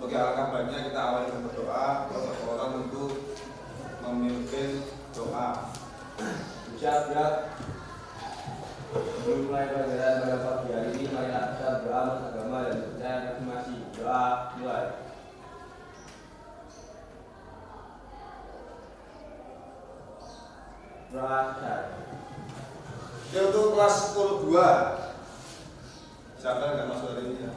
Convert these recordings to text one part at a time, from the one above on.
Oke, alangkah baiknya kita awali dengan berdoa. Orang untuk memimpin doa. Ucap berat. Sebelum mulai pelajaran pada pagi hari ini, mari kita berdoa untuk agama dan percaya masing-masing. Doa mulai. Doa start. Ya, untuk kelas 10-2. Siapa yang nggak masuk hari ini ya?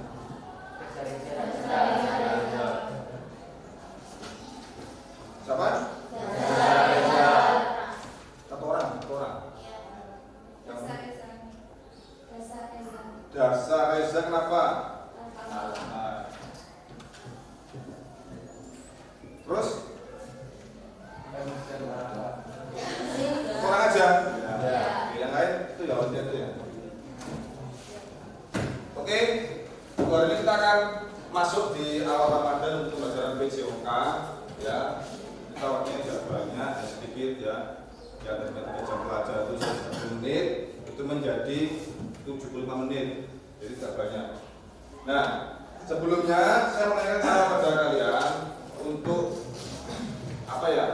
Siapa? Satu orang. Yang Dasa Reza kenapa? Terus? Kurang aja. Yang lain itu ya udah itu ya. Oke, hari ini kita akan masuk di awal Ramadan untuk pelajaran PJOK ya. Kita waktunya tidak banyak, sedikit ya. Yang dari jam pelajaran itu 1 menit itu menjadi 75 menit, jadi tidak banyak. Nah, sebelumnya saya menanyakan kepada kalian untuk apa ya?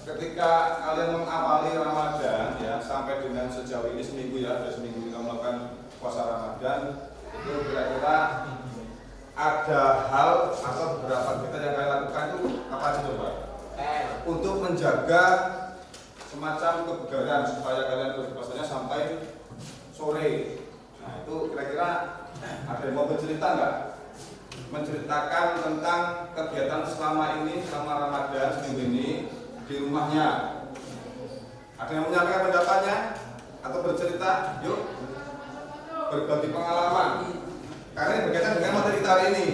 Ketika kalian mengawali Ramadan ya sampai dengan sejauh ini seminggu ya, ada seminggu kita melakukan puasa Ramadan, itu kira-kira ada hal atau beberapa kita yang kalian lakukan itu apa aja coba? Untuk menjaga semacam kebugaran supaya kalian berpuasanya sampai sore. Nah itu kira-kira ada yang mau bercerita nggak? Menceritakan tentang kegiatan selama ini, selama Ramadan seminggu ini di rumahnya. Ada yang menyampaikan pendapatnya atau bercerita? Yuk, berbagi pengalaman. Karena ini berkaitan dengan materi kita hari ini,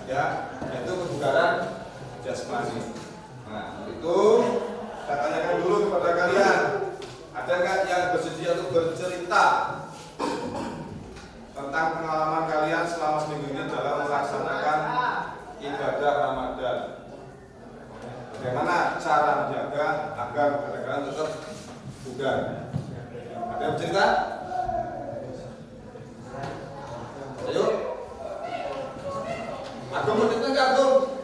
ya, yaitu kebugaran jasmani. Nah, itu saya tanyakan dulu kepada kalian, ada nggak yang bersedia untuk bercerita tentang pengalaman kalian selama seminggu ini dalam melaksanakan ibadah Ramadan? Bagaimana cara menjaga agar kalian tetap bugar? Ada yang bercerita? Ayo. Agung mau cerita nggak, Agung?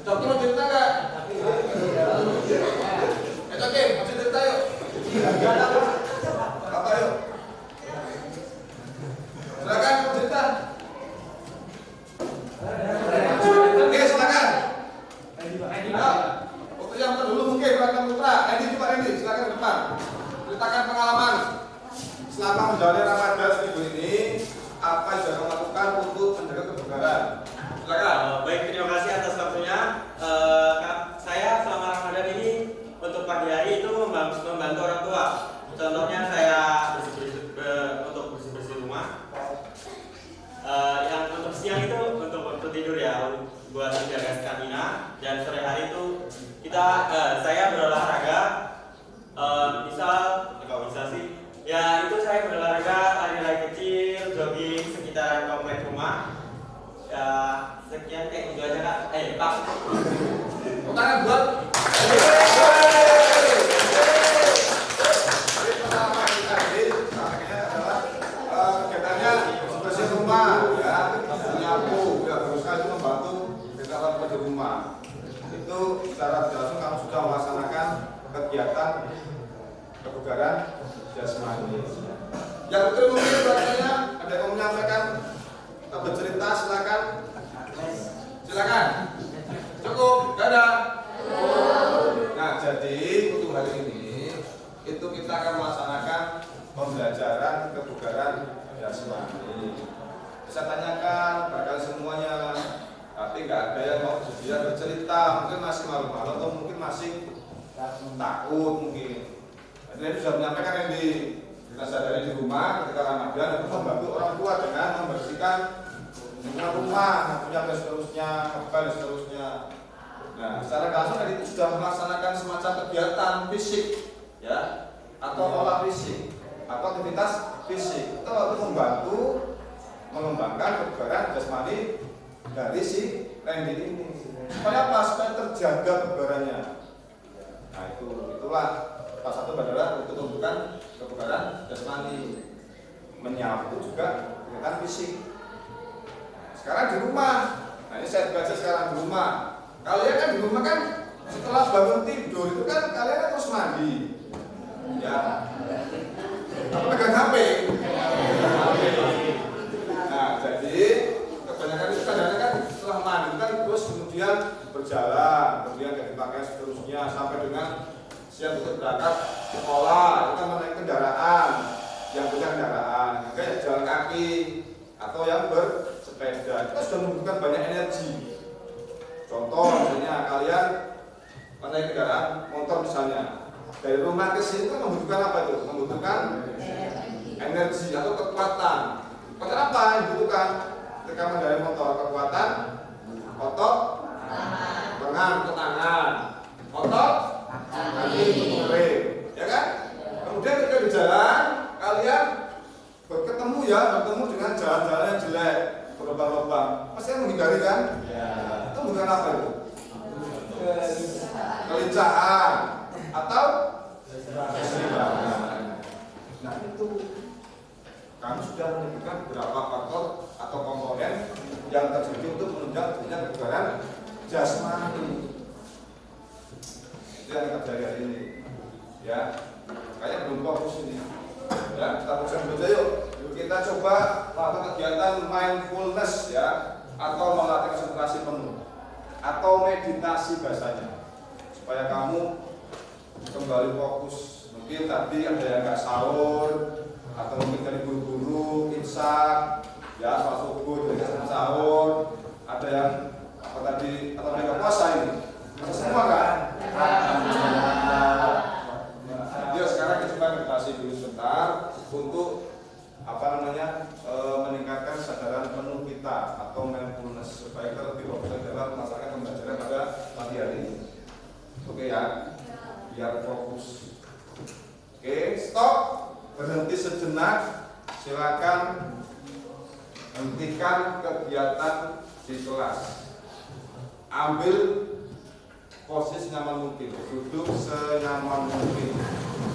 Coki mau cerita nggak? Coki mau cerita yuk. Apa yuk? Silakan mau cerita. Oke, silakan. Untuk yang terdahulu mungkin Pak Putra, Randy juga Randy, silakan ke depan. Ceritakan pengalaman selama menjalani Ramadan seminggu ini, apa yang sudah kamu lakukan untuk menjaga kebugaran? Silakan. Baik, terima kasih atas waktunya. Saya selama Ramadan ini untuk pagi hari itu membantu orang tua. Contohnya saya untuk bersih rumah. Yang untuk siang itu untuk waktu tidur ya, buat menjaga stamina. Dan sore hari itu saya berolahraga. Ya itu saya berolahraga lari-lari kecil, jogging sekitaran komplek rumah. Ya sekian kayak gitu aja Kak. Pak. Tangan buat. Pertama kita ini adalah kegiatannya bersih rumah, ya, menyapu, ya berusaha itu membantu kita lakukan di rumah. Itu secara langsung kamu sudah melaksanakan kegiatan kebugaran jasmani. Yang betul mungkin bertanya, ada yang mau menyampaikan atau bercerita, silakan. Silakan. Cukup, dadah. Nah, jadi untuk hari ini itu kita akan melaksanakan pembelajaran kebugaran jasmani. Saya tanyakan pada kalian semuanya, tapi nggak ada yang mau bersedia bercerita. Mungkin masih malu-malu atau mungkin masih takut mungkin. Jadi sudah menyampaikan yang kita sadari di rumah ketika Ramadan untuk membantu orang tua dengan membersihkan lingkungan rumah, nyapunya dan seterusnya, dan seterusnya. Nah, secara langsung tadi itu sudah melaksanakan semacam kegiatan fisik, ya, atau olah fisik, atau aktivitas fisik, itu untuk membantu mengembangkan kebugaran jasmani dari si Randy ini. Supaya apa? Supaya terjaga kebugarannya. Nah, itulah salah satu adalah untuk menunjukkan kebugaran jasmani, menyapu juga kegiatan fisik. Sekarang di rumah, nah ini saya baca sekarang di rumah. Kalian kan di rumah kan setelah bangun tidur itu kan kalian kan terus mandi, ya. Apa pegang HP? Nah, jadi kebanyakan itu kadang-kadang kan setelah mandi kan terus kemudian berjalan, kemudian ganti pakaian seterusnya sampai dengan siap untuk berangkat sekolah. Kita menaiki kendaraan, yang punya kendaraan, kayak jalan kaki atau yang bersepeda. Kita sudah membutuhkan banyak energi. Contoh misalnya kalian menaiki kendaraan motor misalnya, dari rumah ke sini kan membutuhkan apa itu? Membutuhkan energi atau kekuatan. Kekuatan apa yang dibutuhkan? Ketika mengendarai motor, kekuatan otot lengan ke tangan, otot kaki untuk ngerem, ya kan? Kemudian ketika di jalan kalian bertemu dengan jalan-jalan yang jelek, berlubang-lubang, pasti kan menghindari kan? Ya. Itu bukan apa itu? Kelincahan atau keseimbangan. Nah itu kami sudah menyebutkan beberapa faktor atau komponen yang terjadi untuk menunjang terjadinya kebugaran jasmani. Itu yang kita pelajari hari ini, ya. Kayak belum fokus ini. Ya, kita fokus dulu yuk. Kita coba melakukan kegiatan mindfulness, ya, atau melatih konsentrasi penuh, atau meditasi bahasanya, supaya kamu kembali fokus. Mungkin tadi ada yang nggak sahur, atau mungkin dari buru-buru imsak, ya, sholat subuh jadi nggak sahur, ada yang apa tadi atau mereka puasa ini, masa semua kan? Jadi sekarang kita coba meditasi dulu sebentar untuk meningkatkan kesadaran penuh kita atau mindfulness supaya kita lebih fokus dalam melaksanakan pembelajaran pada pagi hari ini. Oke ya, biar fokus. Oke, stop, berhenti sejenak. Silakan hentikan kegiatan di kelas. Ambil posisi nyaman mungkin, duduk senyaman mungkin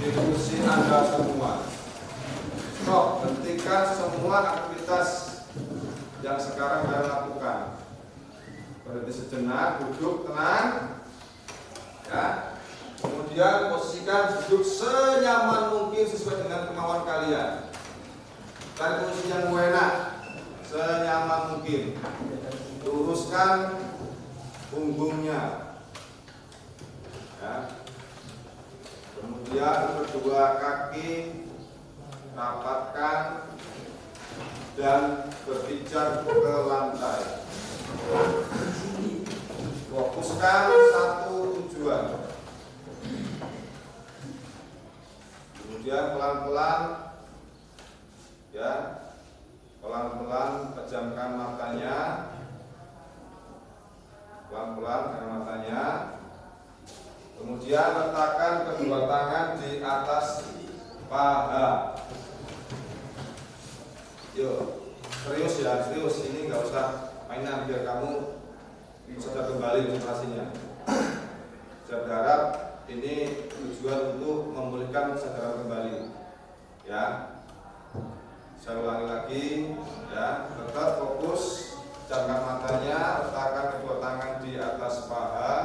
di kursi Anda semua. Stop, hentikan semua aktivitas yang sekarang Anda lakukan. Berhenti sejenak, duduk tenang, ya. Kemudian posisikan duduk senyaman mungkin sesuai dengan kemauan kalian. Cari posisi yang enak, senyaman mungkin. Luruskan punggungnya, ya. Kemudian kedua kaki rapatkan dan berpijak ke lantai. Fokuskan satu tujuan. Kemudian pelan-pelan, ya, pelan-pelan pejamkan matanya. Pelan-pelan pejamkan matanya. Kemudian letakkan kedua tangan di atas paha. Yuk, serius ya, serius. Ini nggak usah mainan biar kamu bisa kembali konsentrasinya. Saya berharap ini tujuan untuk memulihkan kesadaran kembali. Ya, saya ulangi lagi. Ya, tetap fokus, pejamkan matanya, letakkan kedua tangan di atas paha,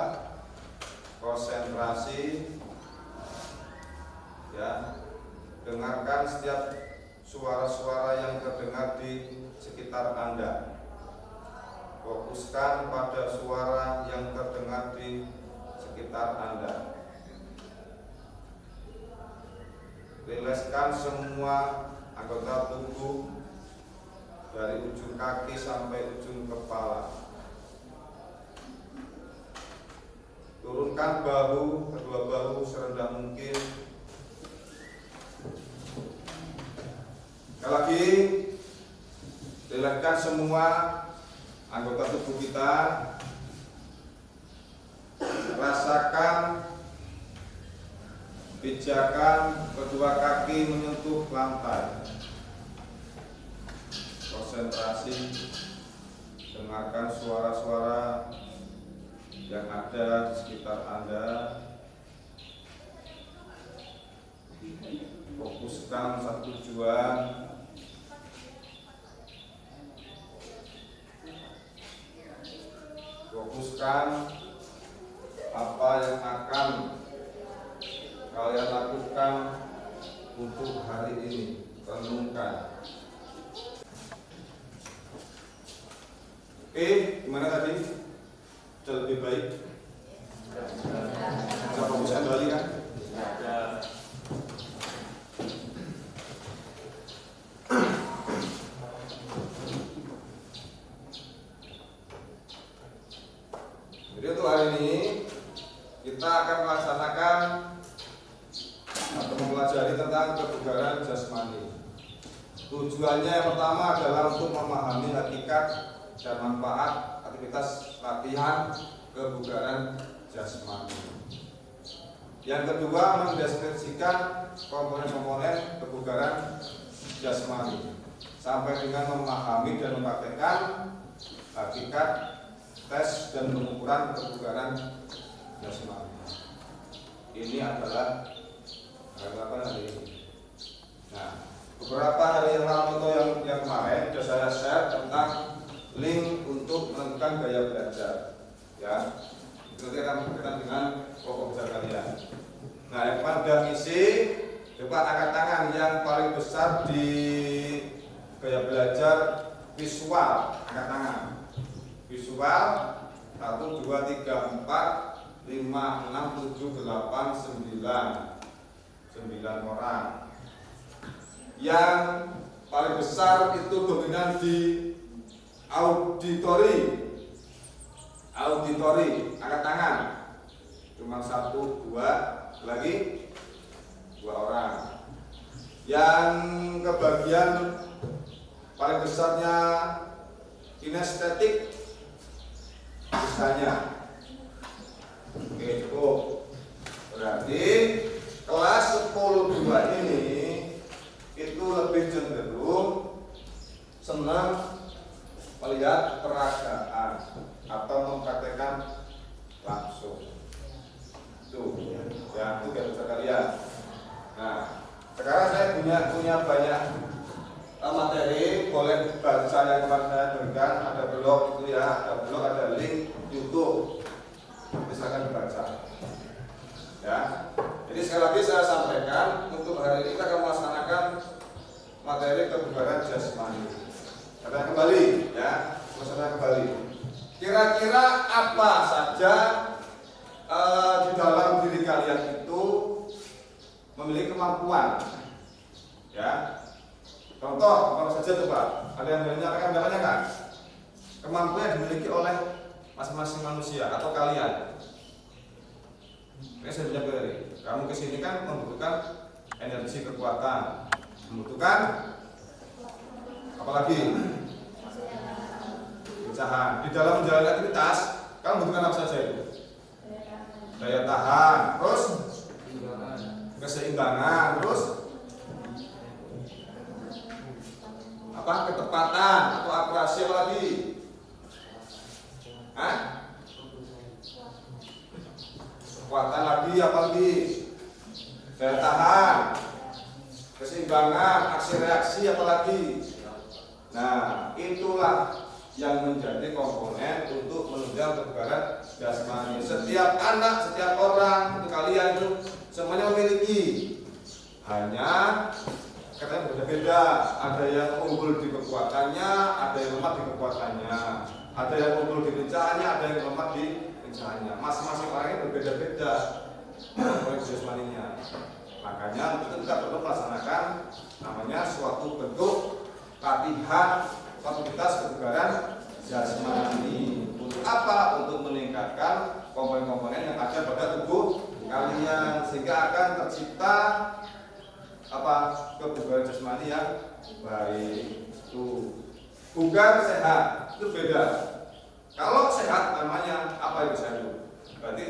konsentrasi. Ya, dengarkan setiap suara-suara yang terdengar di sekitar Anda. Fokuskan pada suara yang terdengar di sekitar Anda. Rilekskan semua anggota tubuh dari ujung kaki sampai ujung kepala. Turunkan bahu, kedua bahu serendah mungkin. Sekali lagi, rilekskan semua anggota tubuh kita rasakan pijakan kedua kaki menyentuh lantai. Konsentrasi, dengarkan suara-suara yang ada di sekitar Anda. Fokuskan satu tujuan. Fokuskan apa yang akan kalian lakukan untuk hari ini. Renungkan. Oke, gimana tadi? Sudah lebih baik? Bisa fokus kembali kan? Ya. Jadi untuk hari ini kita akan melaksanakan atau mempelajari tentang kebugaran jasmani. Tujuannya yang pertama adalah untuk memahami hakikat dan manfaat aktivitas latihan kebugaran jasmani. Yang kedua, mendeskripsikan komponen-komponen kebugaran jasmani sampai dengan memahami dan mempraktekkan hakikat tes dan pengukuran kebugaran jasmani. Ini adalah hari ini. Nah, beberapa hari yang lalu atau yang kemarin sudah saya share tentang link untuk menentukan gaya belajar. Ya, itu kita berkaitan dengan pokok belajar kalian. Nah, yang pada isi coba angkat tangan yang paling besar di gaya belajar visual, angkat tangan. Visual 1, 2, 3, 4, 5, 6, 7, 8, 9 orang. Yang paling besar itu dominan di auditori, angkat tangan. Cuma 1, 2, lagi 2 orang. Yang kebagian paling besarnya kinestetik, misalnya. Oke, cukup. Berarti kelas 10-2 ini itu lebih cenderung senang melihat peragaan atau mempraktekkan langsung. Tuh, yang itu gak bisa kalian. Nah, sekarang saya punya banyak materi, boleh baca yang kemarin saya berikan. Ada blog itu ya, ada blog, ada link YouTube. Silakan dibaca. Ya. Jadi sekali lagi saya sampaikan untuk hari ini kita akan melaksanakan materi kebugaran jasmani. Kita kembali ya, maksudnya kembali. Kira-kira apa saja di dalam diri kalian itu memiliki kemampuan? Ya, contoh apa saja coba? Ada yang menyatakan kan? Kemampuan yang dimiliki oleh masing-masing manusia atau kalian. Ini saya jawab tadi. Kamu kesini kan membutuhkan energi, kekuatan, membutuhkan apalagi pecahan. Di dalam menjalani aktivitas, kamu membutuhkan apa saja itu? Daya tahan, terus keseimbangan, terus apa? Ketepatan atau akurasi apa lagi? Hah? Kekuatan lagi apa lagi? Daya tahan, keseimbangan, aksi reaksi apa lagi? Nah, itulah yang menjadi komponen untuk menunjang kebugaran jasmani. Setiap anak, setiap orang, untuk kalian itu semuanya memiliki. Hanya katanya berbeda-beda. Ada yang unggul di kekuatannya, ada yang lemah di kekuatannya. Ada yang unggul di pencahayanya, ada yang lemah di pencahayanya. Masing-masing orang ini berbeda-beda komponen jasmaninya. Makanya kita perlu melaksanakan namanya suatu bentuk latihan aktivitas kebugaran jasmani. Untuk apa? Untuk meningkatkan komponen-komponen yang ada pada tubuh kalian sehingga akan tercipta apa? Kebugaran jasmani yang baik. Tuh. Bugar sehat itu beda. Kalau sehat namanya apa itu sehat? Berarti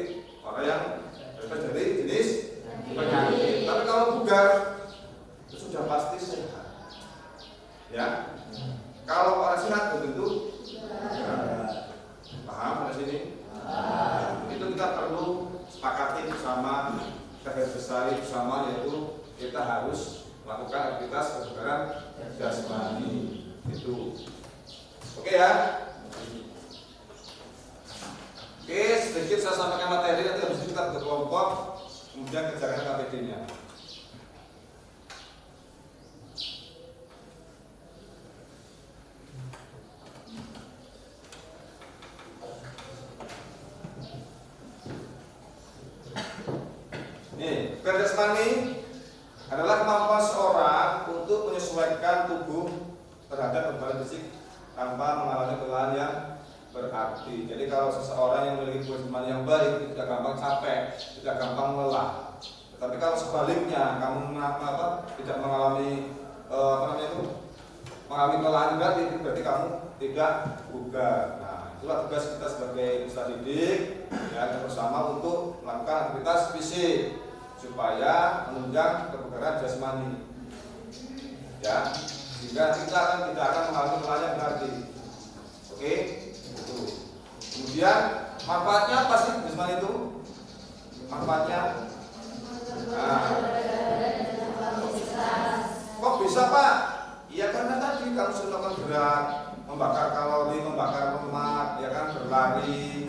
sedikit saya sampaikan materi, nanti habis itu kita berkelompok, kemudian kerjakan KPD-nya. Nih, jasmani adalah kemampuan seorang untuk menyesuaikan tubuh terhadap beban fisik tanpa mengalami kelelahan yang berarti. Jadi kalau seseorang yang memiliki jasmani yang baik tidak gampang capek, tidak gampang lelah. Tapi kalau sebaliknya kamu tidak mengalami mengalami kelelahan berarti kamu tidak bugar. Nah, itulah tugas kita sebagai peserta didik ya, bersama untuk melakukan aktivitas fisik supaya menunjang kebugaran jasmani. Ya, sehingga kita tidak akan mengalami kelelahan yang berarti. Oke, itu. Kemudian manfaatnya apa sih jasmani itu? Manfaatnya? Nah, kok bisa Pak? Iya karena tadi kamu sudah melakukan gerak, membakar kalori, membakar lemak, ya kan, berlari,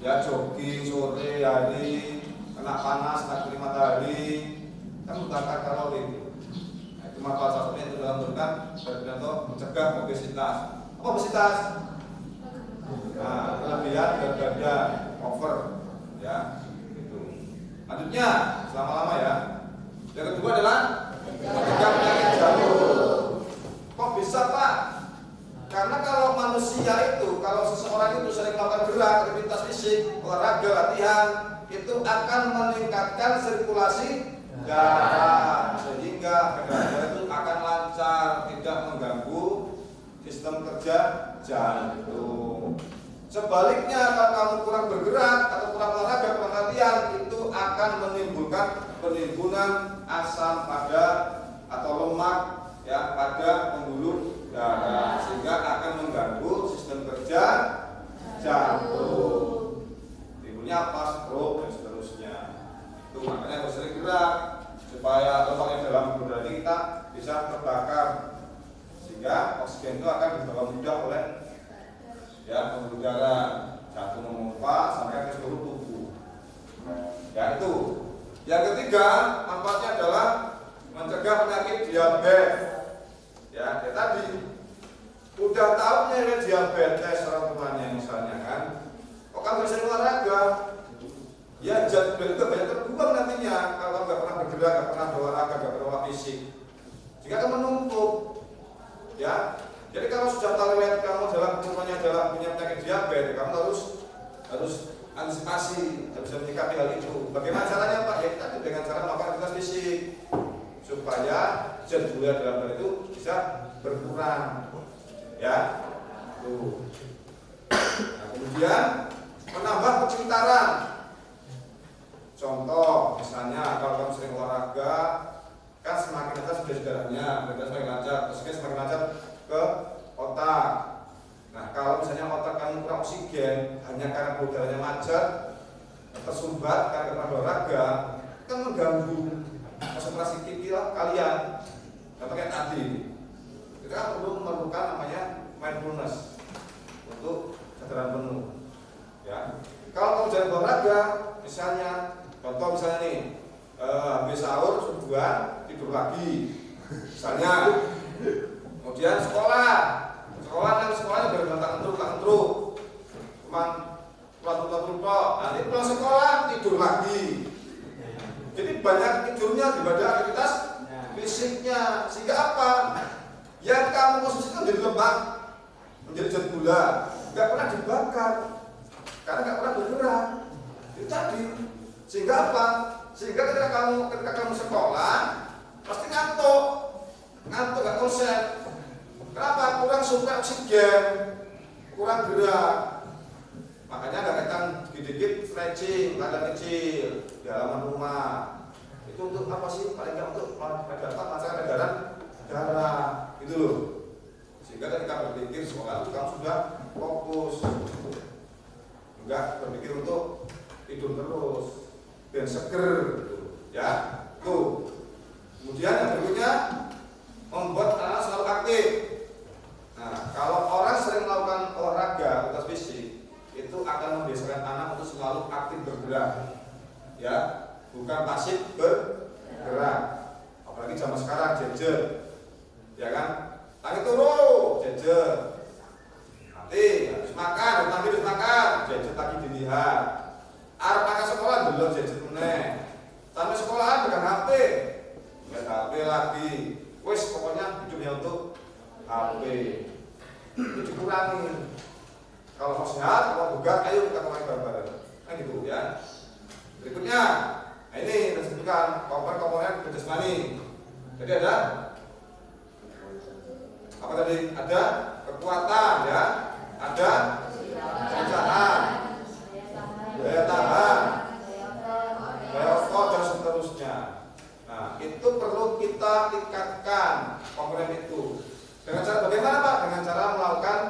ya jogging sore hari, kena panas, kena kering matahari, kan membakar kalori. Nah, itu manfaat satunya itu dalam bentuk berbentuk mencegah obesitas. Apa obesitas? Nah, kelebihan berat badan, over, ya, itu. Lanjutnya, selama-lama ya. Yang kedua adalah mencegah penyakit jantung. Kok bisa Pak? Karena kalau manusia itu, kalau seseorang itu sering melakukan gerak, aktivitas fisik, olahraga, latihan, itu akan meningkatkan sirkulasi darah, sehingga darah itu akan lancar, tidak mengganggu sistem kerja jantung. Sebaliknya kalau kamu kurang bergerak atau kurang olahraga, kurang latihan, itu akan menimbulkan penimbunan asam pada atau lemak ya pada pembuluh darah, sehingga akan mengganggu sistem kerja jantung. Timbulnya apa, stroke dan seterusnya. Itu makanya harus sering gerak supaya lemak yang dalam tubuh kita bisa terbakar, sehingga oksigen itu akan dibawa mudah oleh ya pembuluh darah, jantung memompa sampai ke seluruh tubuh. Ya itu. Yang ketiga manfaatnya adalah mencegah penyakit diabetes. Ya, kayak tadi udah tahu nyari diabetes orang tuanya misalnya kan, kok kamu bisa olahraga? Ya jadwal itu banyak terbuang nantinya kalau kamu nggak pernah bergerak, nggak pernah berolahraga, nggak berolah fisik, jika kamu menumpuk. Ya, jadi kalau sudah tahu riwayat kamu dalam umurnya adalah punya penyakit diabetes, kamu harus antisipasi, harus menyikapi hal itu. Bagaimana caranya Pak? Ya kita dengan cara melakukan aktivitas fisik supaya zat gula dalam darah itu bisa berkurang. Ya, tuh. Nah, kemudian menambah kepintaran. Contoh, misalnya kalau kamu sering olahraga, kan semakin atas sudah darahnya, berarti semakin lancar, oksigen semakin lancar ke otak. Nah, kalau misalnya otak kamu kurang oksigen hanya karena pembuluh darahnya macet, tersumbat karena olahraga, kan mengganggu konsentrasi pikiran kalian. Contoh kayak tadi, kita kan perlu memerlukan namanya mindfulness untuk kesadaran penuh. Ya, kalau kamu jangan olahraga, misalnya, contoh misalnya nih, habis sahur subuhan tidur lagi, misalnya, kemudian sekolahnya berantakan terus, cuman pulang nanti pulang sekolah tidur lagi. Jadi banyak tidurnya daripada aktivitas fisiknya, sehingga apa? Yang kamu konsumsi menjadi lemak, menjadi zat gula, nggak pernah dibakar, karena nggak pernah bergerak. Itu tadi, sehingga apa? Sehingga ketika kamu sekolah pasti ngantuk nggak konsen. Kenapa? Kurang suplai oksigen, kurang gerak. Makanya kadang dikit-dikit stretching, latihan kecil di halaman rumah. Itu untuk apa sih? Paling nggak untuk merasakan peredaran darah, gitu loh. Sehingga ketika berpikir sekolah itu kamu sudah fokus, enggak berpikir untuk tidur terus, dan seger, gitu. Ya, tuh. Kemudian yang berikutnya membuat anak selalu aktif. Nah, kalau orang sering melakukan olahraga, aktivitas fisik, itu akan membiasakan anak untuk selalu aktif bergerak, ya, bukan pasif bergerak. Apalagi zaman sekarang jejer, ya kan? Tangi turu, jejer. Nanti habis makan, habis makan, jejer lagi dilihat. Arep makan sekolah belum jejer meneh. Sampai sekolahan pegang HP, lihat HP lagi. Wes pokoknya hidupnya untuk HP. Itu dikurangi. Kalau mau sehat, kalau bugar, ayo kita mulai bareng-bareng. Kan gitu ya. Berikutnya, nah ini disebutkan komponen jasmani. Jadi ada apa tadi? Ada kekuatan ya, ada usaha, daya tahan, daya otot dan seterusnya. Nah, itu perlu kita tingkatkan komponen itu. Dengan cara bagaimana Pak? Dengan cara melakukan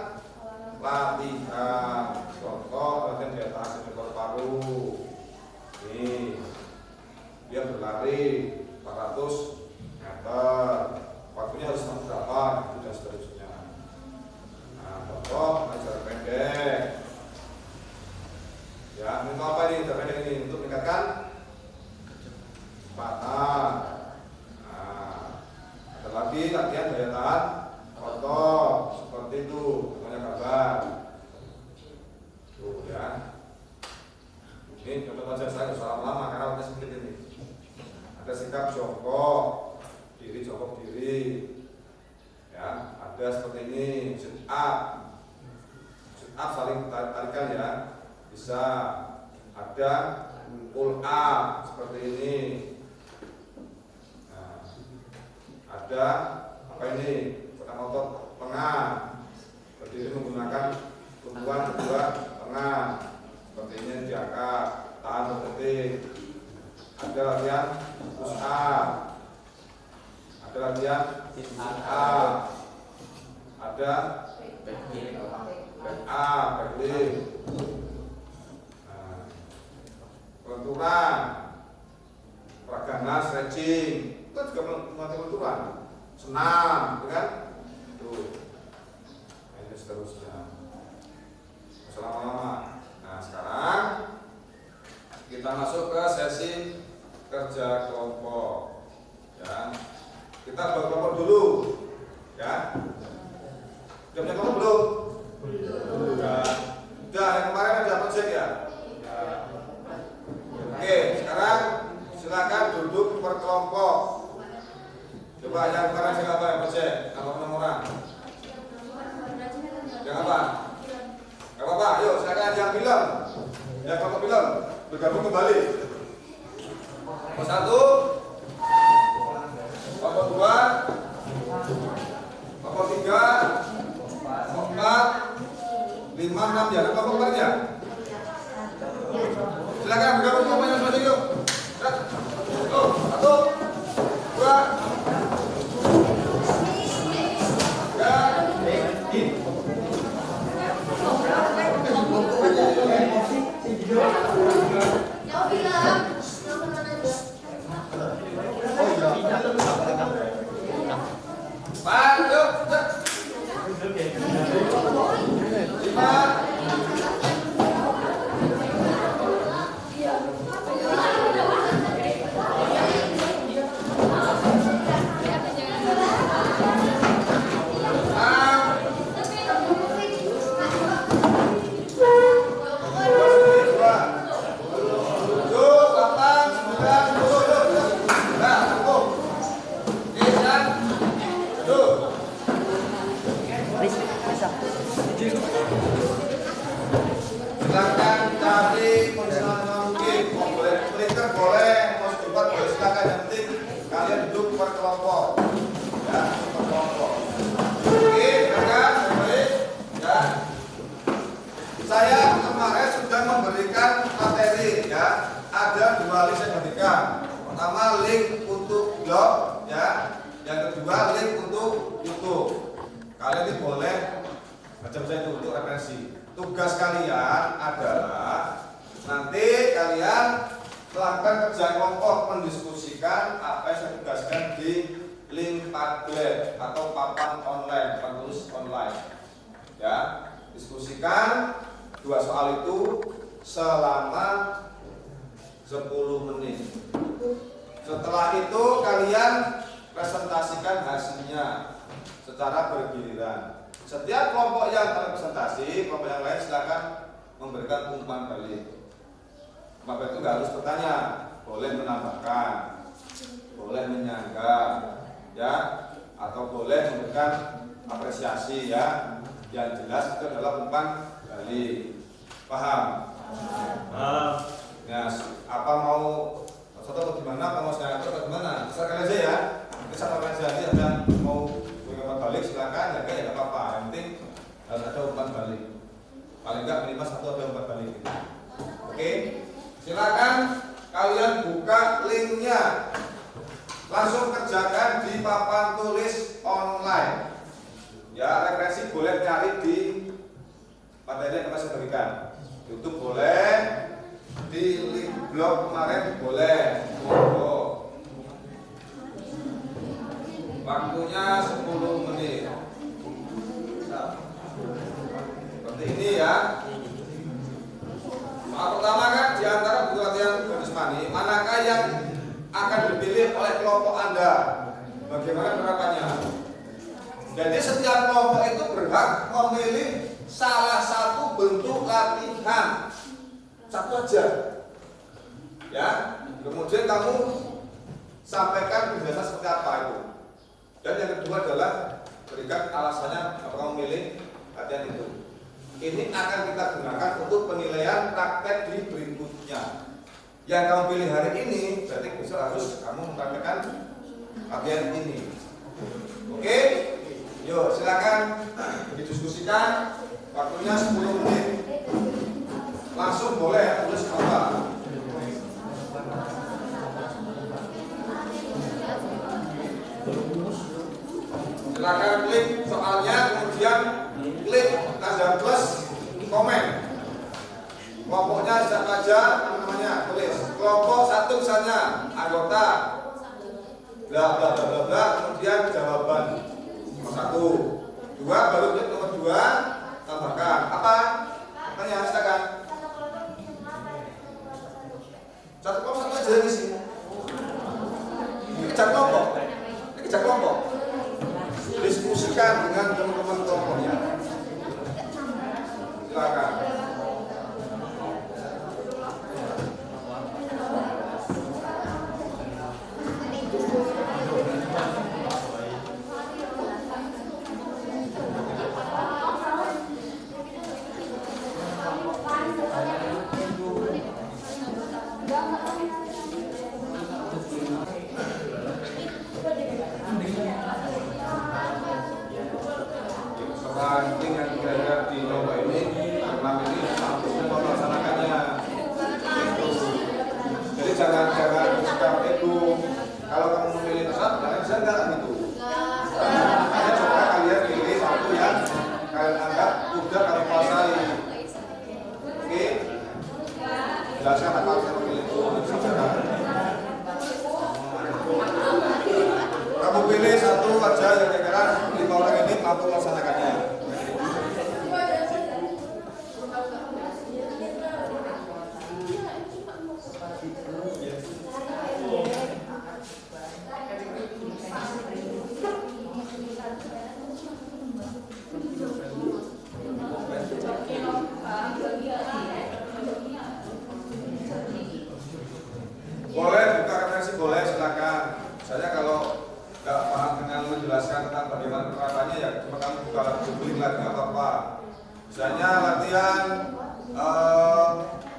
latihan. Contoh latihan daya tahan ekor paru. Nih, dia berlari 400 meter. Waktunya harus berapa? Itu dan seterusnya. Nah, contoh jarak pendek. Ya, untuk apa ini? Jarak pendek ini untuk meningkatkan kecepatan. Nah, ada lagi latihan daya tahan otot seperti itu, namanya gambar. Tuh ya. Ini contoh saja saya soal lama karena waktu seperti ini. Ada sikap jongkok, diri jongkok diri. Ya, ada seperti ini, sit up. Sit up saling tarikan ya. Bisa. Ada pull up seperti ini. Nah, ada apa ini? Otot lengan, berdiri menggunakan tumpuan kedua lengan, seperti ini diangkat, tahan berhenti. Ada latihan push up, ada latihan sit up, ada back up, back lift. Nah, pelenturan, peragangan, stretching, itu juga melatih pelenturan, senam, kan? Ini seterusnya selama-lama. Nah sekarang kita masuk ke sesi kerja kelompok ya. Kita berkelompok dulu ya. Sudah punya kelompok belum? Sudah. Yang kemarin ada project ya? Oke, sekarang silakan duduk per kelompok. Coba yang kemarin siapa yang project? Nama orang? Yang apa? Gak apa-apa, ayo silakan yang film. Yang kelompok film bergabung kembali. Kelompok 1, kelompok 2, kelompok 3, kelompok 4, 5, 6 ya. Kelompok kemarin ya. Silakan bergabung kelompoknya masing-masing yuk. 1, 2. Silakan cari konsentrasi mungkin. Boleh printer boleh, mau coba boleh silakan. Yang penting kalian duduk per kelompok, ya per kelompok. Oke, silakan baik. Ya, saya kemarin sudah memberikan materi, ya. Ada 2 link saya berikan. Pertama link untuk blog, ya. Yang kedua link untuk YouTube. Kalian ini boleh baca-baca itu untuk referensi. Tugas kalian adalah nanti kalian melakukan kerja kelompok, mendiskusikan apa yang saya tugaskan di link Padlet atau papan online, penulis online. Ya, diskusikan 2 soal itu selama 10 menit. Setelah itu kalian presentasikan hasilnya secara bergiliran. Setiap kelompok yang terpresentasi, kelompok yang lain silakan memberikan umpan balik. Umpan balik itu nggak harus bertanya, boleh menambahkan, boleh menyanggah, ya, atau boleh memberikan apresiasi, ya. Yang jelas itu adalah umpan balik. Paham? Ya, apa mau atau gimana? Apa mau saya atur atau gimana? Silakan aja ya. Ini satu aja. Ada mau umpan balik silakan, ya nggak apa-apa. Yang penting harus ada umpan balik. Paling nggak minimal satu ada umpan balik. Oke, silakan kalian buka linknya. Langsung kerjakan di papan tulis online. Ya, referensi boleh cari di materi yang kita berikan. YouTube boleh, di link blog kemarin boleh. Waktunya 10 menit. Seperti ini ya. Pertama kan di antara buku latihan bonus money, manakah yang akan dipilih oleh kelompok Anda? Bagaimana penerapannya? Jadi setiap kelompok itu berhak memilih salah satu bentuk latihan, satu aja, ya. Kemudian kamu sampaikan penjelasan seperti apa itu. Dan yang kedua adalah berikan alasannya apa kamu memilih latihan itu. Ini akan kita gunakan untuk penilaian praktek di berikutnya. Yang kamu pilih hari ini berarti besok harus kamu mempraktekkan latihan ini. Oke? Yuk, silakan didiskusikan. Waktunya 10 menit. Langsung boleh tulis apa? Silakan klik soalnya, kemudian klik tanda plus komen. Kelompoknya siapa aja, namanya tulis. Kelompok 1 misalnya anggota bla bla bla bla bla, kemudian jawaban nomor 1, 2 baru klik nomor 2 tambahkan apa? Tanya silakan. Satu kelompok satu aja di sini. Kejar kelompok. Ini kejar kelompok. Diskusikan dengan teman-teman kelompoknya. Silakan. Ranking yang kira-kira di lomba ini, 6 ini mampu melaksanakannya. Jadi jangan bersikap ego. Kalau kamu memilih pesat, kalian bisa enggak gitu. Hanya coba kalian pilih satu yang kalian anggap udah kamu kuasai. Oke? Jelaskan apa yang memilih itu. Kamu pilih satu aja yang kira-kira 5 orang ini mampu melaksanakannya. Boleh buka referensi, boleh silakan. Misalnya kalau nggak paham dengan menjelaskan tentang bagaimana penerapannya, ya cuma kamu buka googling lagi nggak apa-apa. Misalnya latihan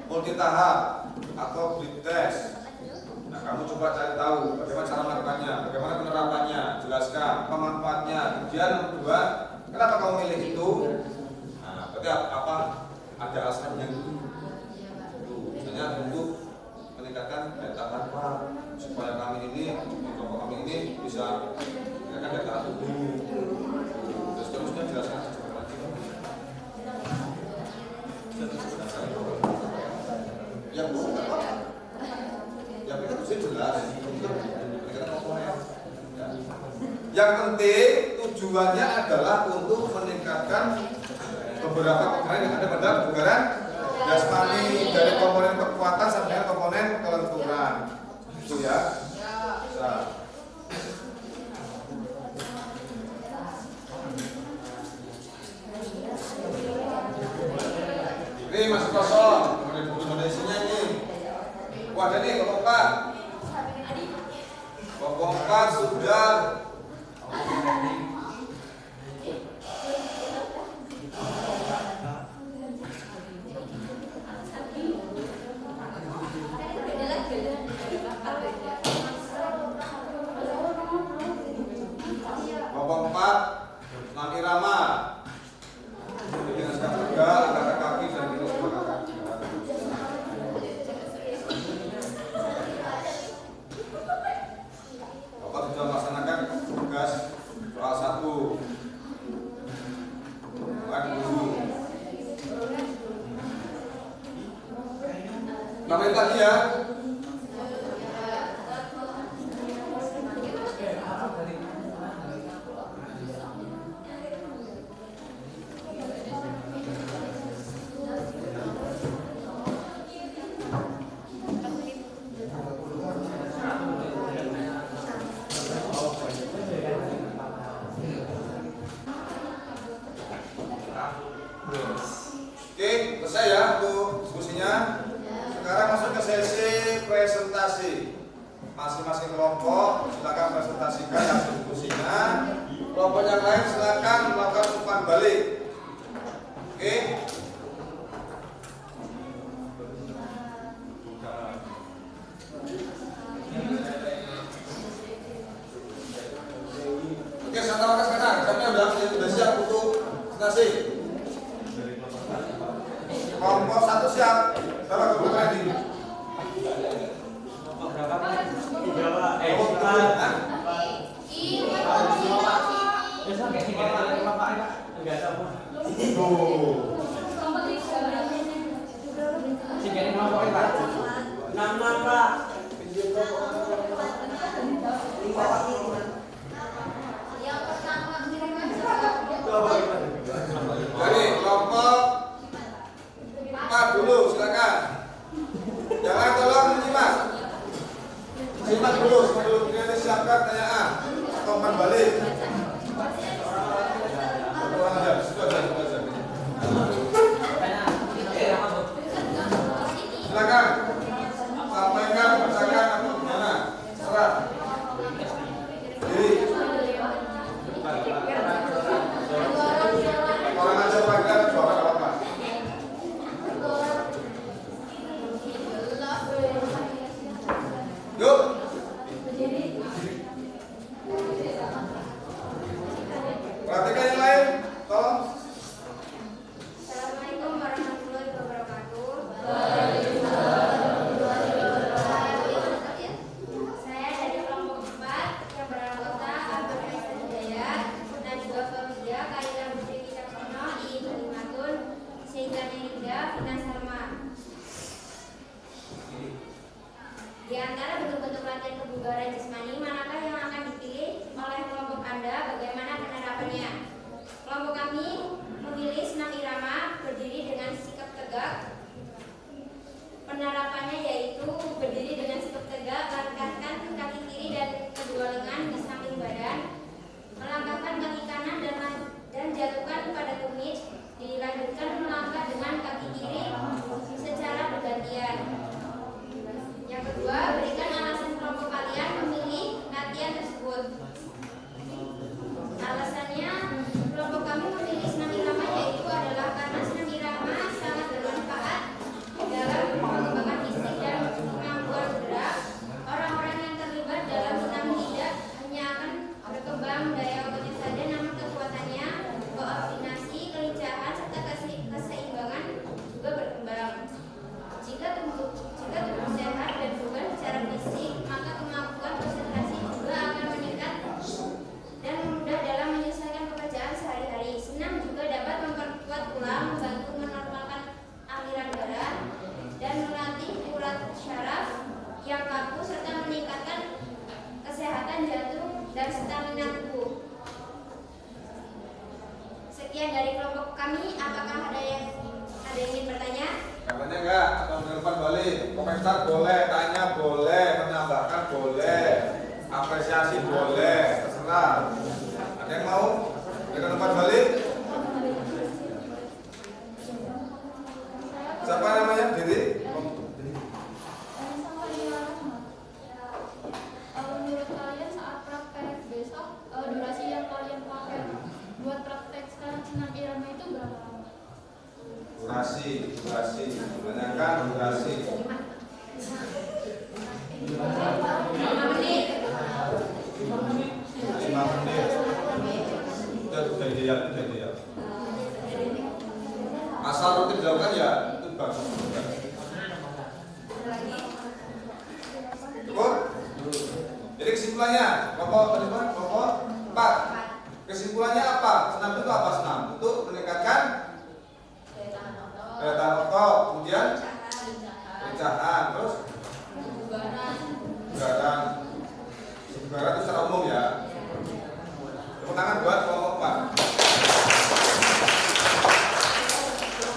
multi tahap atau blit test. Nah, kamu coba cari tahu bagaimana cara melakukannya, bagaimana penerapannya, jelaskan pemanfaatnya. Kemudian yang kedua, kenapa kamu milih itu? Nah, berarti apa? Ada alasannya. Misalnya untuk meningkatkan daya tahan supaya kami ini, kelompok kami ini bisa meningkatkan daya tahan tubuh. Terus terusnya jelaskan secara lagi. Ya bukan apa? Ya kita bisa jelas. Meningkatkan komponen. Yang penting tujuannya adalah untuk meningkatkan beberapa komponen yang ada pada kebugaran jasmani Itu ya. Bisa. Ini masih kosong. Kemudian isinya ini. Wah, ada nih kelompok 4. Kelompok 4 sudah. Kelompok 4 Sunan Irama. Dengan sikap tegak, angkat kaki dan terus mengangkat kaki. Bapak sudah melaksanakan tugas soal 1. Bukan dulu. Namanya tadi ya. Oke, selesai ya untuk diskusinya. Sekarang masuk ke sesi presentasi. Masing-masing kelompok silakan presentasikan hasil diskusinya. Kelompok yang lain silakan melakukan umpan balik. Oke. Oke, saya tawarkan sekarang. Kami sudah siap untuk presentasi. Kelompok 1 siap. Berapa kelompok tadi? Jadi kelompok 4 dulu, silakan. Jangan tolong menyimak. Simak dulu, kemudian siapkan pertanyaan atau umpan balik. Silakan sampaikan pertanyaan atau gimana. Serah. Jadi orang aja pakai suara apa? Yuk. Perhatikan yang lain, tolong. Assalamualaikum warahmatullahi wabarakatuh. Saya dari kelompok 4 yang beranggota Abang Aisyah Hidayat dan juga Fauzia Kaila Budi Wicaksono di Kalimatun Sehingga Nida Fina Salma. Di antara bentuk-bentuk latihan kebugaran jasmani, manakah yang akan dipilih oleh kelompok Anda? Bagaimana penerapannya? Kelompok kami memilih senam irama berdiri dengan sikap tegak. Penerapannya yaitu berdiri dengan sikap tegak, langkahkan kaki kiri dan kedua lengan di samping badan, melangkahkan kaki kanan dan jatuhkan pada tumit, dilanjutkan melangkah dengan kaki kiri secara bergantian. Yang kedua, berikan alasan kelompok kalian memilih Yang depan balik. Komentar boleh, tanya boleh, menambahkan boleh, apresiasi boleh, terserah. Ada yang mau? Yang depan balik. Siapa namanya? Diri? Menurut kalian saat praktek besok durasi yang kalian pakai buat praktek sekarang senam irama itu berapa lama? Durasi, kebanyakan durasi. 5 menit. 5 menit. Udah ideal. Asal rutin dilakukan ya itu bagus. Cukup? Jadi kesimpulannya, kelompok 4. Kesimpulannya apa? Senam itu apa senam? Untuk meningkatkan daya tahan otot, kemudian pecahan, terus kebugaran itu secara umum ya. Tepuk tangan buat kelompok 4.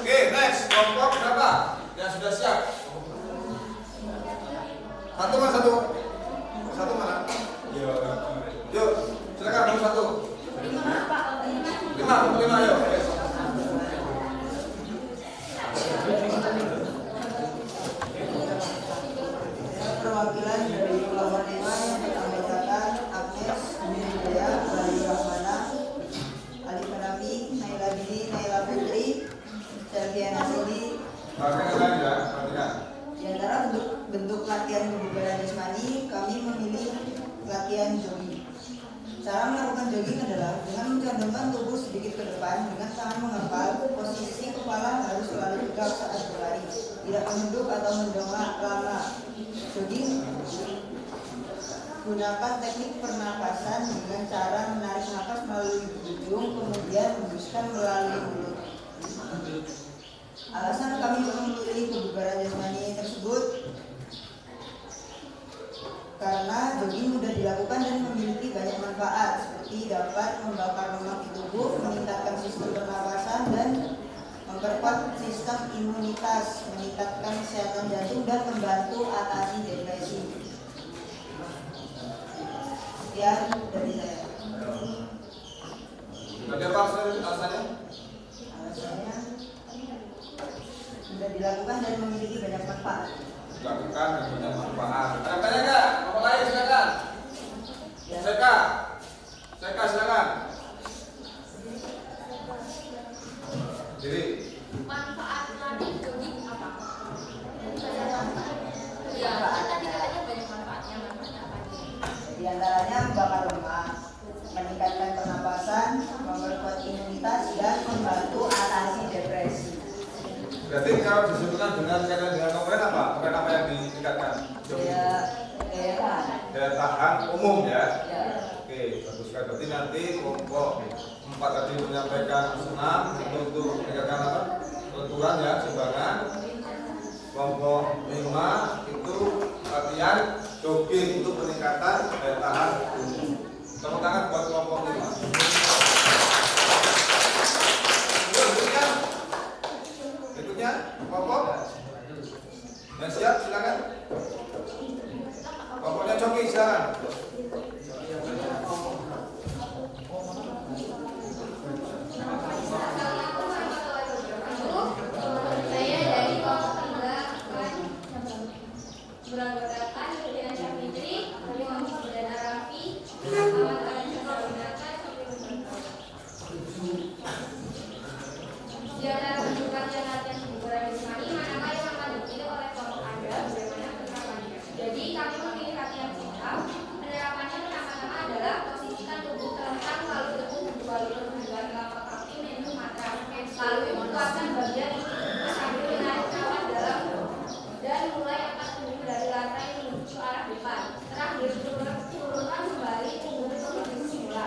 Oke, next kelompok berapa yang sudah siap? Satu mana? Yuk, silakan nomor 1. 5 yuk. Perwakilan dari kelompok 5 yang beranggotakan Agnes, Wijaya, Bayu Rahmana, Ali Panabi, Naila Bini, Naila Putri, Selviana Sidi. Perhatikan. Di antara bentuk latihan kebugaran jasmani, kami memilih latihan jogging. Cara melakukan jogging adalah dengan mencondongkan tubuh sedikit ke depan dengan tangan mengepal. Posisi kepala harus selalu tegak saat berlari, tidak menunduk atau mendongak lama. Jogging gunakan teknik pernapasan dengan cara menarik nafas melalui hidung kemudian hembuskan melalui mulut. Alasan kami memilih kebugaran jasmani tersebut karena jogging mudah dilakukan dan memiliki banyak manfaat seperti dapat membakar lemak di tubuh, meningkatkan sistem pernapasan dan memperkuat sistem imunitas, meningkatkan kesehatan jantung dan membantu atasi depresi. Sekian dari saya. Tadi apa alasannya? Alasannya sudah dilakukan dan memiliki banyak manfaat. Dilakukan dan banyak manfaat. Ada tanya nggak? Nomor lain silakan. Seka silakan. Jadi Manfaat lari jogging apa? Ya, tadi katanya banyak manfaatnya apa? Di antaranya membakar lemak, meningkatkan pernapasan, memperkuat imunitas dan membantu atasi depresi. berarti kalau disebutkan dengan kaitan dengan komponen apa yang ditingkatkan? Daya tahan umum ya. Oke, bagus sekali. Berarti nanti kelompok 4 tadi menyampaikan senam itu untuk meningkatkan apa? Kelenturan ya, seimbangan. Kelompok 5 itu latihan jogging untuk peningkatan daya tahan umum. Tepuk tangan buat kelompok 5. Berikutnya kelompok yang siap silakan. Kelompoknya jogging silakan. Saya dari kelompok 3 beranggotakan Yulian Syafitri, Muhammad Sudana Rafi, Ahmad Ali Sabrinata, di antara bentuk latihan kebugaran jasmani, manakah yang akan dipilih oleh kelompok Anda? Bagaimana penerapannya? Jadi kami memilih latihan sit-up. Penerapannya pertama-tama adalah posisikan tubuh terlentang lalu berbulan telapak kaki menyentuh mata. Lalu kuatkan bagian isi tubuh sambil menarik nafas dalam dan mulai angkat tubuh dari lantai menuju ke arah depan. Terakhir turunkan kembali tubuh ke posisi semula.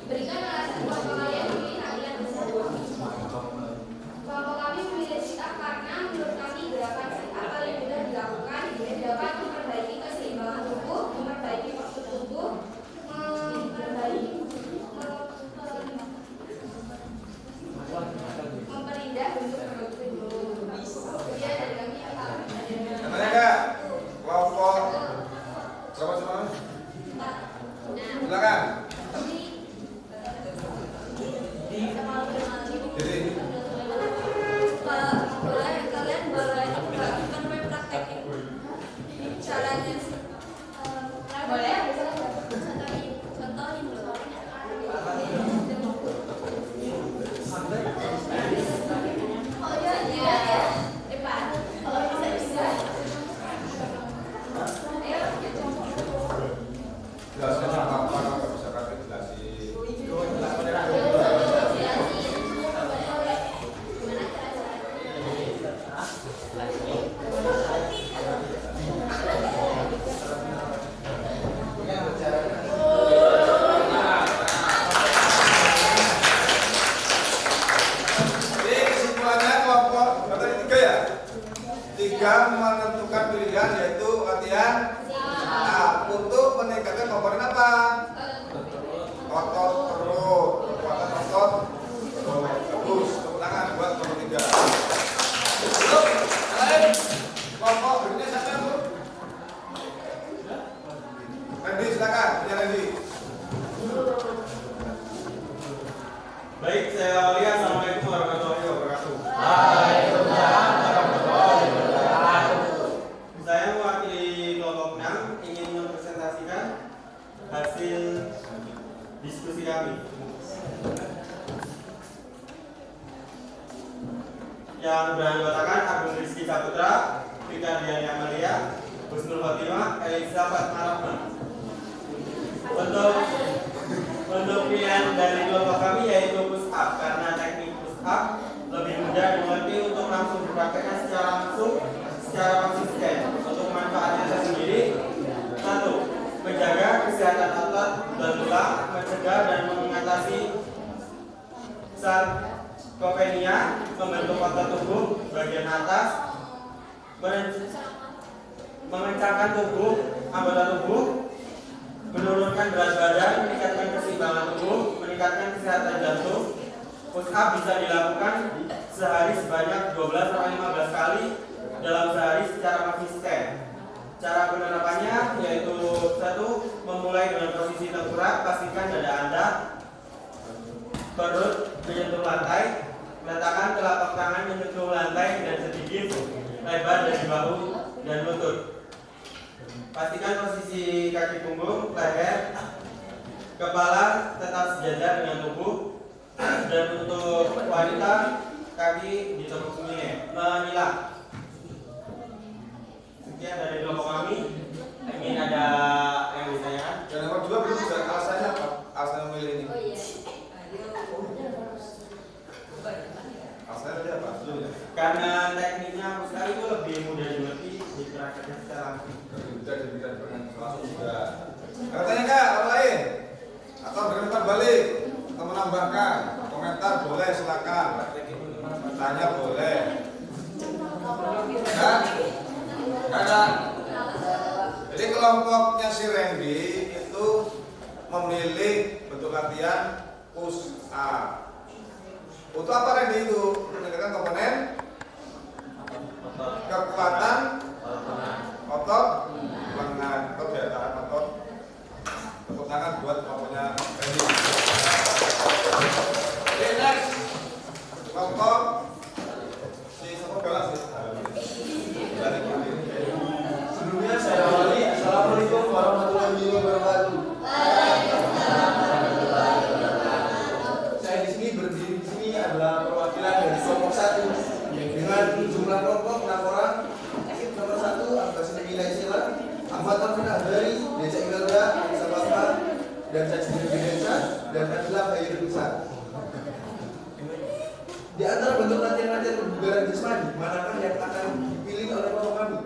Berikan alasan kenapa kalian memilih latihan tersebut. Kelompok kami memilih sit-up karena menurut kami gerakan sit-up paling mudah dilakukan, dapat memperbaiki keseimbangan tubuh, memperbaiki postur tubuh, memperbaiki Jadi kalian boleh praktekin caranya sih. Boleh? Contohin dulu. Oh iya. Depan. Kalau bisa. Ayo. jelaskan apa nggak bisa kakek jelasin. Jadi kesimpulannya kelompok berarti tiga ya. Tiga menentukan pilihan yaitu latihan untuk meningkatkan komponen apa? Otot perut, kekuatan otot perut. Bagus, tepuk tangan buat kelompok tiga. Belum, lain kelompok berikutnya siapa Bu? Randy, silakan, punya Randy. Baik, saya awali. Assalamualaikum warahmatullahi wabarakatuh. Waalaikumsalam warahmatullahi wabarakatuh. Saya mewakili kelompok 6 ingin mempresentasikan hasil diskusi kami. Yang beranggotakan Agung Rizky Saputra, Rika Diani Amalia, Husnul Khotimah, Elizabeth Marahman. Untuk pilihan dari kelompok kami yaitu push up karena teknik push up lebih mudah dimengerti untuk langsung dipraktekkan secara langsung secara konsisten. Untuk manfaatnya sendiri, 1. Menjaga kesehatan otot dan tulang, mencegah dan mengatasi sarkopenia, membentuk otot tubuh bagian atas, mengencangkan tubuh anggota tubuh, menurunkan berat badan, meningkatkan keseimbangan tubuh, meningkatkan kesehatan jantung. Push up bisa dilakukan sehari sebanyak 12-15 kali dalam sehari secara konsisten. Cara penerapannya yaitu 1. Memulai dengan posisi tengkurap, pastikan dada Anda perut menyentuh lantai, letakkan telapak tangan menyentuh lantai dan sedikit lebar dari bahu dan lutut. Pastikan posisi kaki punggung, leher, kepala tetap sejajar dengan tubuh. Dan untuk wanita, kaki ditekuk menyilang. Sekian dari kelompok kami. Ingin ada yang ditanyakan? Dan nomor 2 belum bisa alasannya apa? Alasan memilih ini. Oh iya. Alasannya tadi apa? Belum ya? Karena tekniknya sekali itu lebih mudah dimengerti, dipraktekkan secara langsung. Lebih mudah diberikan langsung juga. Katanya kak, apa lain? Atau berkomentar balik? Atau menambahkan? Komentar boleh, silakan. Tanya boleh. Ya? Karena jadi kelompoknya si Randy itu memilih bentuk latihan push up. Untuk apa Randy itu? Meningkatkan komponen kekuatan otot lengan atau daya tahan otot. Tepuk tangan buat kelompoknya Randy. Oke, next kelompok si siapa galas sih? Sebelumnya saya awali. Assalamualaikum warahmatullahi wabarakatuh. Saya di sini berdiri di sini adalah perwakilan dari kelompok 1 dengan jumlah kelompok 6 orang. Nomor 1 Abbas Nabila Sila, Ahmad Taufik Abdari, Desa Imelda, Desa Bapak, dan saya sendiri Desa dan Adila Khairul Nisa. Di antara bentuk latihan-latihan kebugaran jasmani, manakah yang akan dipilih oleh kelompok kami?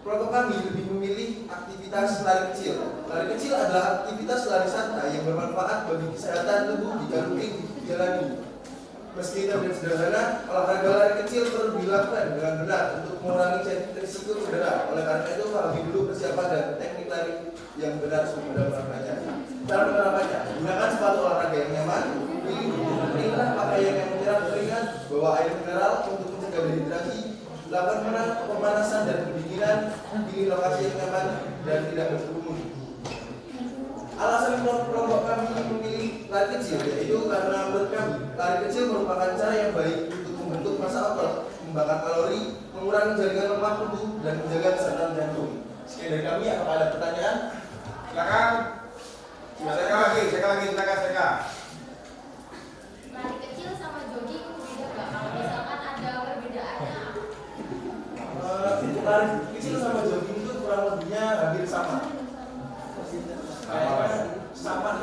Kelompok kami lebih memilih aktivitas lari kecil. Lari kecil adalah aktivitas lari santai yang bermanfaat bagi kesehatan tubuh jika rutin dijalani. Meski terlihat sederhana, olahraga lari kecil perlu dilakukan dengan benar untuk mengurangi risiko cedera. Oleh karena itu, pahami dulu persiapan dan teknik lari yang benar sebelum melakukannya. Cara penerapannya: gunakan sepatu olahraga yang nyaman, pilihlah pakaian yang menyerap keringat, bawa air mineral untuk mencegah dehidrasi, lakukan pemanasan dan pendinginan, pilih lokasi yang nyaman dan tidak berkerumun. Alasan kelompok kami memilih lari kecil yaitu karena menurut kami lari kecil merupakan cara yang baik untuk membentuk massa otot, membakar kalori, mengurangi jaringan lemak tubuh, dan menjaga kesehatan jantung. Sekian dari kami. Apakah ada pertanyaan? Silakan. Saya lagi, silakan. Lari kecil sama jogging beda nggak? Kalau misalkan ada perbedaannya apa? Lari kecil sama jogging itu kurang lebihnya hampir sama. Sama.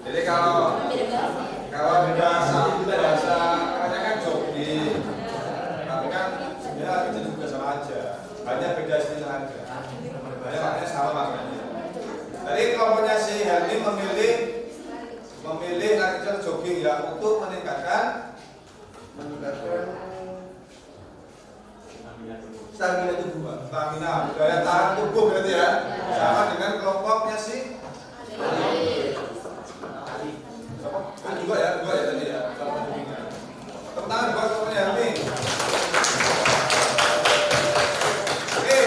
Jadi kalau bahasa katanya kan jogging, tapi kan sebenarnya kecil juga sama aja, hanya beda istilah aja. Makanya sama maknanya. Jadi kelompoknya si Helmi memilih lari kecil jogging ya untuk meningkatkan stamina tubuh. stamina, daya tahan tubuh berarti ya. Sama dengan kelompoknya si dua ya tadi ya. Tepuk tangan buat kelompoknya Helmi. Oke.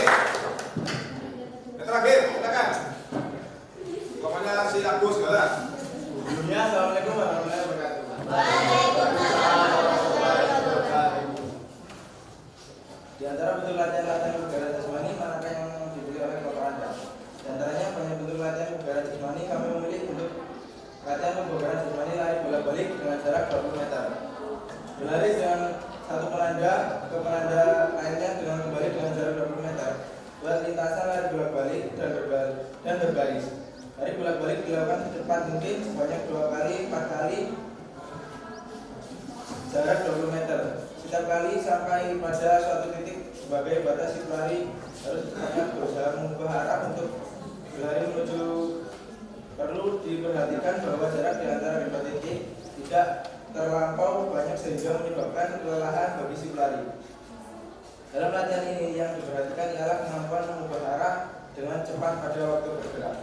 Yang terakhir, silakan. Kelompoknya si Agus Galas. Dunia, assalamualaikum warahmatullahi wabarakatuh. Di antara bentuk latihan kebugaran jasmani, manakah yang diberi oleh kelompok Anda? Di antaranya banyak bentuk latihan kebugaran jasmani, kami memilih untuk latihan kebugaran jasmani lari bolak-balik dengan jarak 20 meter. Berlari dengan satu penanda ke penanda lainnya dengan kembali dengan jarak 20 meter. Buat lintasan lari bolak-balik dan berbaris. Lari bolak-balik dilakukan secepat mungkin sebanyak 2 kali, 4 kali, jarak 20 meter. Setiap kali sampai pada suatu titik sebagai batas si pelari harus banyak berusaha mengubah arah untuk berlari menuju. Perlu diperhatikan bahwa jarak di antara kedua titik tidak terlampau banyak sehingga menyebabkan kelelahan bagi si pelari. Dalam latihan ini yang diperhatikan ialah kemampuan mengubah arah dengan cepat pada waktu bergerak.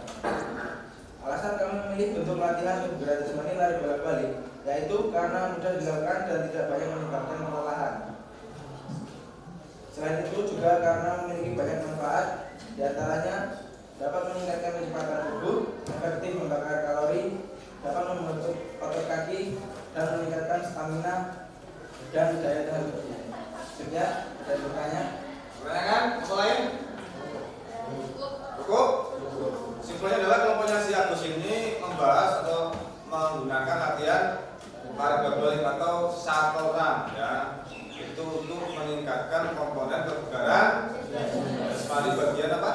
Alasan kami memilih bentuk latihan kebugaran jasmani lari bolak-balik yaitu karena mudah dilakukan dan tidak banyak menyebabkan kelelahan. Selain itu juga karena memiliki banyak manfaat, diantaranya dapat meningkatkan kecepatan tubuh, efektif membakar kalori, dapat membentuk otot kaki, dan meningkatkan stamina dan daya tahan tubuh. Sebenarnya ada bertanya? Pertanyaan? Apa lain? Cukup? Simpelnya adalah kelompoknya si Agus ini membahas atau menggunakan latihan lari bolak-balik atau shuttle run ya. Itu untuk meningkatkan komponen kebugaran jasmani bagian apa?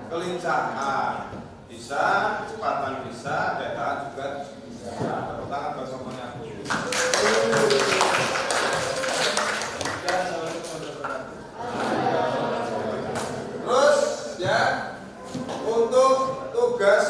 Kelincahan. Bisa, kecepatan bisa, daya tahan juga bisa. Tepuk tangan buat semuanya. Terus ya, untuk tugas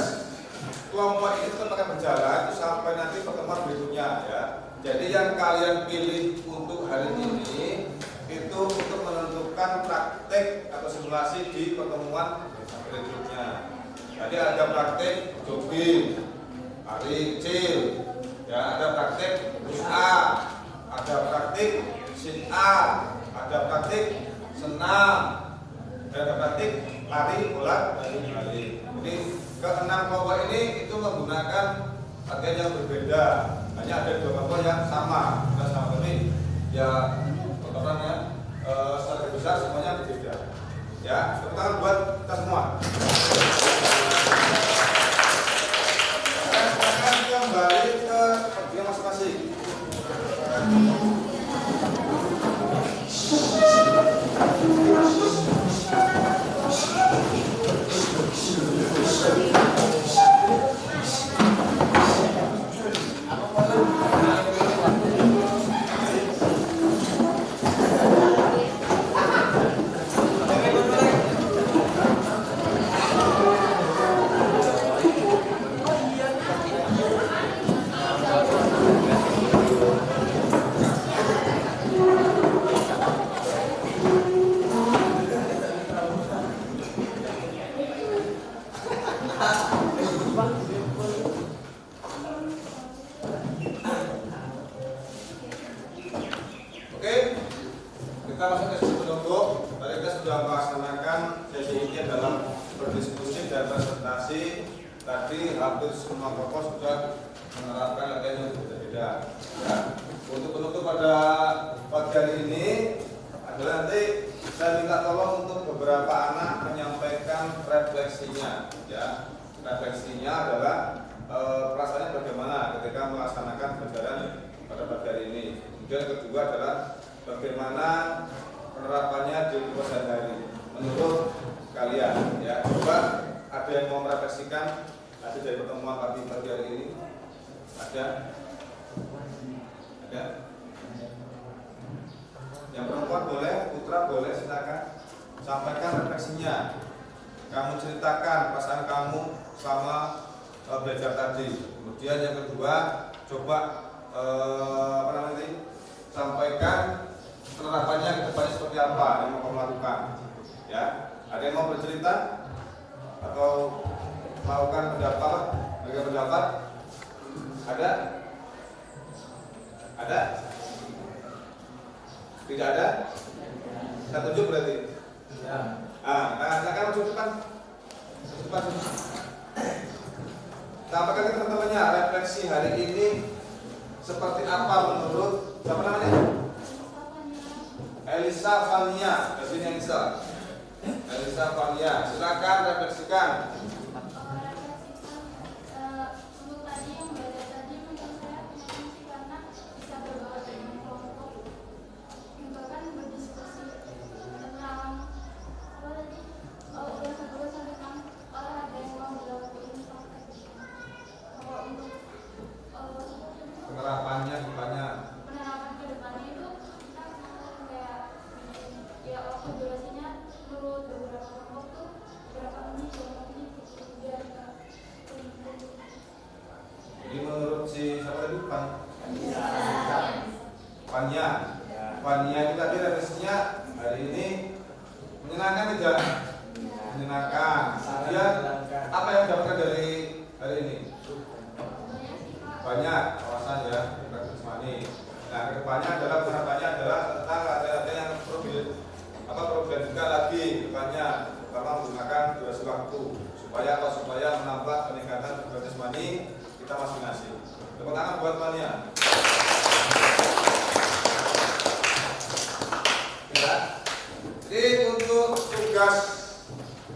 kelompok ini tetap akan berjalan sampai nanti pertemuan berikutnya ya. Jadi yang kalian pilih untuk hari ini itu untuk menentukan praktek atau simulasi di pertemuan berikutnya. Jadi ada praktek jogging, lari kecil, ya ada praktek push up, ada praktek sit up, ada praktek senam, dan ada praktek lari bolak-balik. Jadi keenam kelompok ini itu menggunakan latihan yang berbeda. Hanya ada 2 kelompok yang sama, tapi ya pertemuannya secara besar semuanya berbeda. Ya, tepuk tangan buat kita semua. Silakan kembali ke tempat masing-masing. tadi hampir semua kelompok sudah menerapkan latihan yang berbeda-beda. Ya. Untuk penutup pada pagi hari ini adalah nanti saya minta tolong untuk beberapa anak menyampaikan refleksinya. Ya, refleksinya adalah perasaannya bagaimana ketika melaksanakan pelajaran pada pagi hari ini. Kemudian yang kedua adalah bagaimana penerapannya di kemudian hari menurut kalian. Ya, coba ada yang mau merefleksikan hasil dari pertemuan pagi hari ini? Ada? Ada? Yang perempuan boleh, putra boleh, silakan sampaikan refleksinya. Kamu ceritakan perasaan kamu sama belajar tadi. Kemudian yang kedua, coba sampaikan penerapannya ke depannya seperti apa yang mau kamu lakukan. Ya, ada yang mau bercerita atau melakukan pendapat? Bagi pendapat? Ada? Ada? Tidak ada? Kita tunjuk berarti. Ya. Silakan cepat. Sampaikan ke teman-temannya refleksi hari ini seperti apa menurut siapa namanya? Elisa Fania. Kesini Elisa. Elisa Fania. Silakan refleksikan. Untuk tadi yang belajar tadi menurut saya punya fungsi karena bisa berbaur dengan kelompok. Bahkan berdiskusi tentang apa tadi? Udah kedua sampai 6 orang ada yang mau dilakukan praktek. Kalau untuk Penerapannya gimana? penerapan ke depannya itu kita kayak ya waktu durasinya menurut beberapa kelompok tuh berapa menit biar Jadi menurut si siapa tadi? Fania. Fania itu tadi refleksinya hari ini menyenangkan tidak? Menyenangkan. Kemudian apa yang didapatkan dari hari ini? Banyak kawasan ya, jasmani. Nah, kedepannya adalah penerapannya adalah tentang latihan yang problem juga lagi depannya, terutama menggunakan durasi waktu supaya menambah peningkatan kebugaran jasmani kita masing-masing. Tepuk tangan buat Fania. Ya. Jadi untuk tugas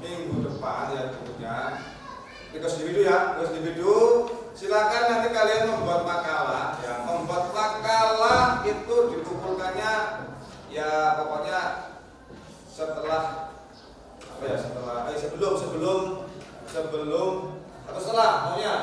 minggu depan ya tentunya tugas individu ya, tugas individu. Silakan nanti kalian membuat makalah ya. Membuat makalah itu dikumpulkannya ya pokoknya setelah apa ya, sebelum atau setelah maunya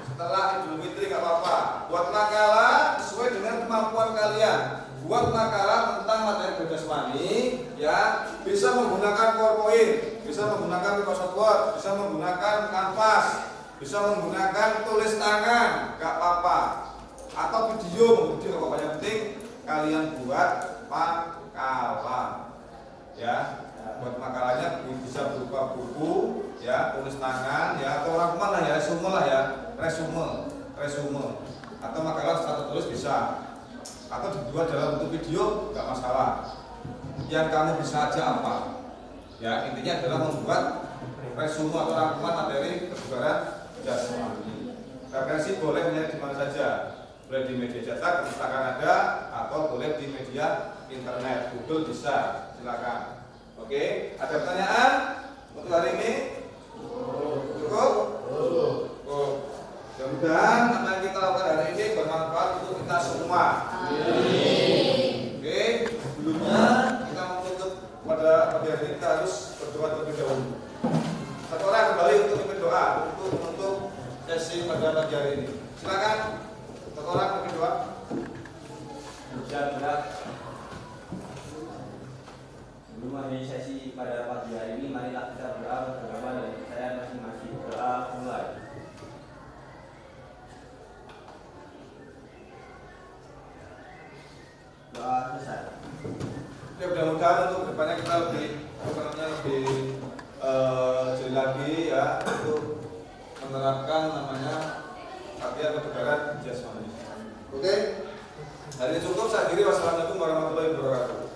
setelah Idul Fitri nggak apa-apa. Buat makalah sesuai dengan kemampuan kalian. Buat makalah tentang materi jasmani ya, bisa menggunakan PowerPoint, bisa menggunakan Microsoft Word, bisa menggunakan kanvas, bisa menggunakan tulis tangan, nggak apa-apa, atau video nggak apa-apa. Yang penting kalian buat makalah, ya. Buat makalahnya bisa berupa buku, ya, tulis tangan, ya, atau rangkuman lah ya, resume, atau makalah secara tulis bisa, atau dibuat dalam bentuk video, nggak masalah. Yang kamu bisa aja apa, ya, intinya adalah membuat resume atau rangkuman materi kebugaran jasmani. Referensi boleh mencari di mana saja, boleh di media cetak, misalkan ada, atau boleh di media internet, Google bisa, silakan. Oke, ada pertanyaan untuk hari ini? Cukup? Mudah-mudahan apa yang kita lakukan hari ini bermanfaat untuk kita semua. Oke, sebelumnya kita menutup pada pagi hari ini kita harus berdoa terlebih dahulu. Satu orang kembali untuk berdoa untuk menutup sesi pada pagi hari ini. Silakan, satu orang berdoa. Sebelum mengakhiri sesi pada pagi hari ini, marilah kita berdoa bersama dari saya masing-masing. Doa mulai. Doa selesai. Ya, mudah-mudahan untuk kedepannya kita lebih jeli lagi ya untuk menerapkan namanya latihan kebugaran jasmani. Oke, hari ini cukup. Saya kira wassalamualaikum warahmatullahi wabarakatuh.